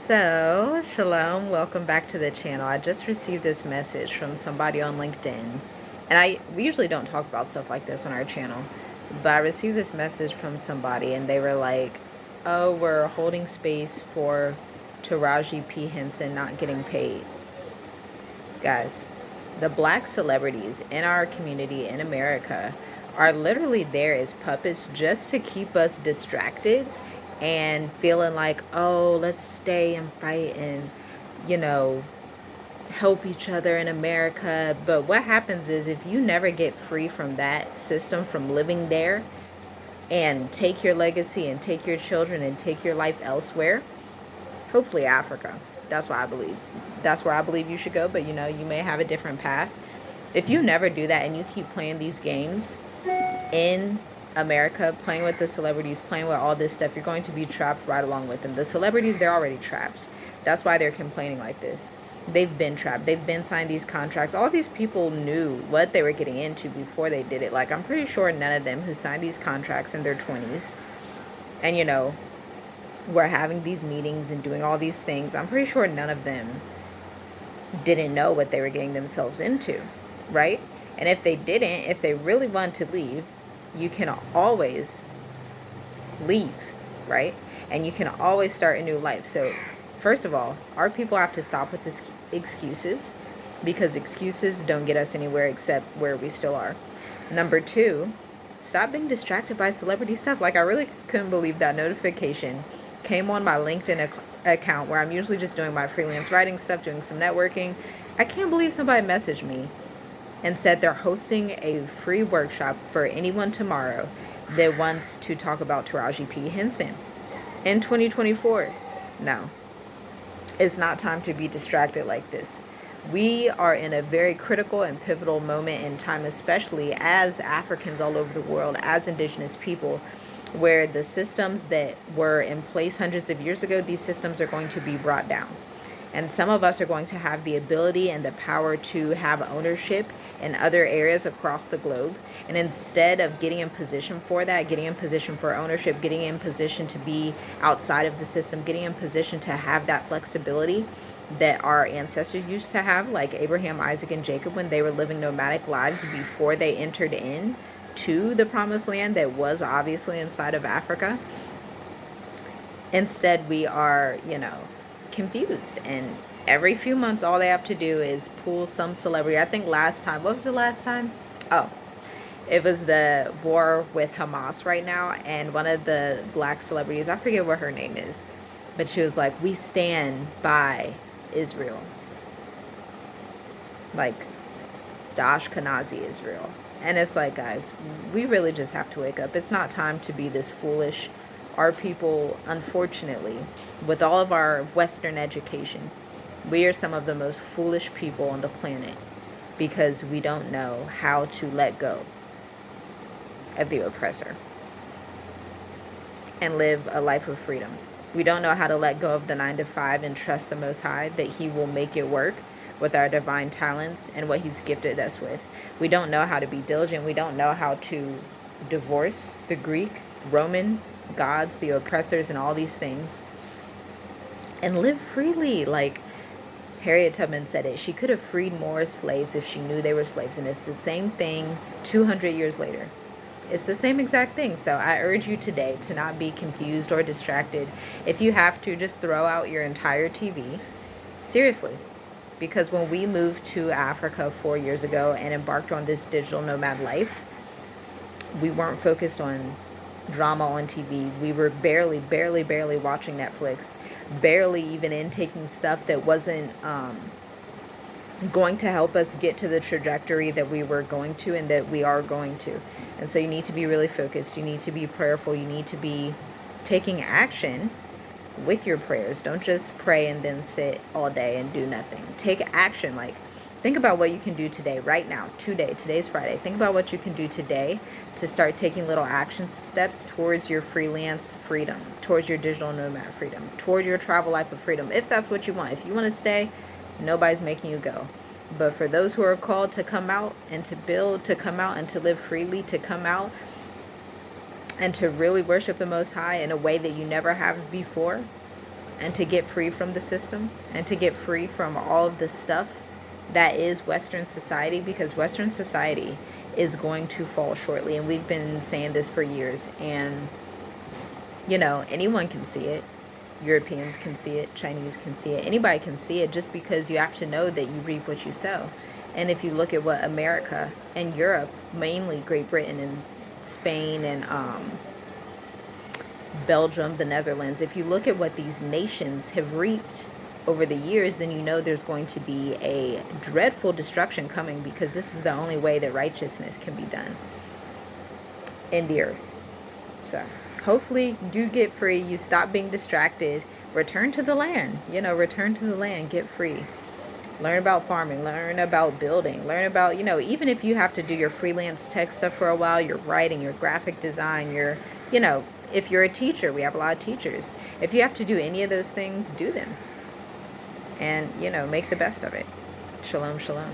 So, Shalom, welcome back to the channel. I just received this message from somebody on LinkedIn. And we usually don't talk about stuff like this on our channel. But I received this message from somebody and they were like, "Oh, we're holding space for Taraji P. Henson not getting paid." Guys, the black celebrities in our community in America are literally there as puppets just to keep us distracted and feeling like, oh, let's stay and fight and, you know, help each other in America. But what happens is if you never get free from that system, from living there, and take your legacy and take your children and take your life elsewhere, hopefully Africa. That's what I believe. That's where I believe you should go, but you may have a different path. If you never do that and you keep playing these games in America, playing with the celebrities, playing with all this stuff, you're going to be trapped right along with them. The celebrities, they're already trapped. That's why they're complaining like this. They've been trapped. They've been signed these contracts. All these people knew what they were getting into before they did it. Like, I'm pretty sure none of them who signed these contracts in their 20s and, were having these meetings and doing all these things, I'm pretty sure none of them didn't know what they were getting themselves into, right? And if they didn't, if they really wanted to leave, you can always leave, right? And you can always start a new life. So, first of all, our people have to stop with this excuses, because excuses don't get us anywhere except where we still are. Number two, stop being distracted by celebrity stuff. Like, I really couldn't believe that notification came on my LinkedIn account where I'm usually just doing my freelance writing stuff, doing some networking. I can't believe somebody messaged me and said they're hosting a free workshop for anyone tomorrow that wants to talk about Taraji P. Henson in 2024. No, it's not time to be distracted like this. We are in a very critical and pivotal moment in time, especially as Africans all over the world, as indigenous people, where the systems that were in place hundreds of years ago, these systems are going to be brought down. And some of us are going to have the ability and the power to have ownership in other areas across the globe. And instead of getting in position for that, getting in position for ownership, getting in position to be outside of the system, getting in position to have that flexibility that our ancestors used to have, like Abraham, Isaac, and Jacob, when they were living nomadic lives before they entered in to the promised land that was obviously inside of Africa. Instead, we are, confused. And every few months, all they have to do is pull some celebrity. I think last time, what was the last time? Oh, it was the war with Hamas right now. And one of the black celebrities, I forget what her name is, but she was like, "We stand by Israel." Like the Ashkenazi Israel. And it's like, guys, we really just have to wake up. It's not time to be this foolish. Our people, unfortunately, with all of our Western education, we are some of the most foolish people on the planet because we don't know how to let go of the oppressor and live a life of freedom. We don't know how to let go of the 9 to 5 and trust the Most High that He will make it work with our divine talents and what He's gifted us with. We don't know how to be diligent. We don't know how to divorce the Greek, Roman gods, the oppressors, and all these things, and live freely. Like Harriet Tubman said it, she could have freed more slaves if she knew they were slaves. And it's the same thing 200 years later. It's the same exact thing. So I urge you today to not be confused or distracted. If you have to, just throw out your entire TV. Seriously. Because when we moved to Africa 4 years ago and embarked on this digital nomad life, we weren't focused on drama on TV. We were barely watching Netflix, barely even intaking stuff that wasn't going to help us get to the trajectory that we were going to and that we are going to. And so you need to be really focused. You need to be prayerful. You need to be taking action with your prayers. Don't just pray and then sit all day and do nothing. Take action. Like, think about what you can do today, right now, today. Today's Friday. Think about what you can do today to start taking little action steps towards your freelance freedom, towards your digital nomad freedom, toward your travel life of freedom, if that's what you want. If you want to stay, nobody's making you go. But for those who are called to come out and to build, to come out and to live freely, to come out and to really worship the Most High in a way that you never have before, and to get free from the system and to get free from all of the stuff that is Western society, because Western society is going to fall shortly. And we've been saying this for years. And, you know, anyone can see it. Europeans can see it. Chinese can see it. Anybody can see it, just because you have to know that you reap what you sow. And if you look at what America and Europe, mainly Great Britain and Spain and Belgium, the Netherlands, if you look at what these nations have reaped over the years, then you know there's going to be a dreadful destruction coming, because this is the only way that righteousness can be done in the earth. So hopefully you get free, you stop being distracted, return to the land, you know, return to the land, get free. Learn about farming, learn about building, learn about, you know, even if you have to do your freelance tech stuff for a while, your writing, your graphic design, your, you know, if you're a teacher, we have a lot of teachers. If you have to do any of those things, do them. And, you know, make the best of it. Shalom, shalom.